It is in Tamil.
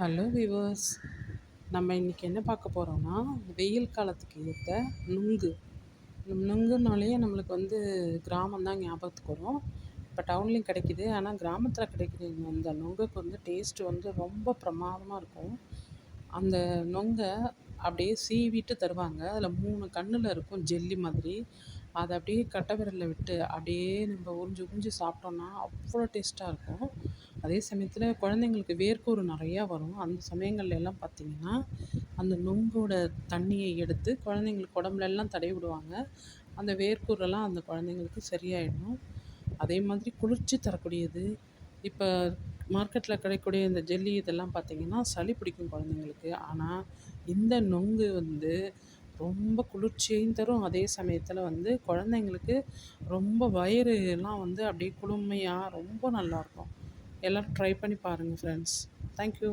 ஹலோ விவர்ஸ், நம்ம இன்றைக்கி என்ன பார்க்க போகிறோம்னா வெயில் காலத்துக்கு ஏற்ற நுங்கு. நுங்குனாலே நம்மளுக்கு கிராமம் தான் ஞாபகத்துக்கு வரும். இப்போ டவுன்லேயும் கிடைக்கிது. ஆனால் கிராமத்தில் கிடைக்கிற அந்த நுங்குக்கு டேஸ்ட்டு ரொம்ப பிரமாதமாக இருக்கும். அந்த நொங்கை அப்படியே சீவிட்டு தருவாங்க. அதில் 3 கண்ணில் இருக்கும் ஜெல்லி மாதிரி. அதை அப்படியே கட்டை விரலில் விட்டு அப்படியே நம்ம உறிஞ்சி உறிஞ்சி சாப்பிட்டோன்னா அவ்வளோ டேஸ்ட்டாக இருக்கும். அதே சமயத்தில் குழந்தைங்களுக்கு வேர்க்கூறு நிறையா வரும். அந்த சமயங்கள்ல எல்லாம் பார்த்திங்கன்னா அந்த நுங்கோட தண்ணியை எடுத்து குழந்தைங்களுக்கு உடம்புலலாம் தடவி விடுவாங்க. அந்த வேர்க்கூறெல்லாம் அந்த குழந்தைங்களுக்கு சரியாயிடும். அதே மாதிரி குளிர்ச்சி தரக்கூடியது. இப்போ மார்க்கெட்டில் கிடைக்கக்கூடிய இந்த ஜெல்லி இதெல்லாம் பார்த்திங்கன்னா சளி பிடிக்கும் குழந்தைங்களுக்கு. ஆனால் இந்த நொங்கு ரொம்ப குளிர்ச்சியையும் தரும். அதே சமயத்தில் குழந்தைங்களுக்கு ரொம்ப வயிறு எல்லாம் அப்படியே குளுமையாக ரொம்ப நல்லாயிருக்கும். எல்லோரும் ட்ரை பண்ணி பாருங்கள் ஃப்ரெண்ட்ஸ். தேங்க்யூ.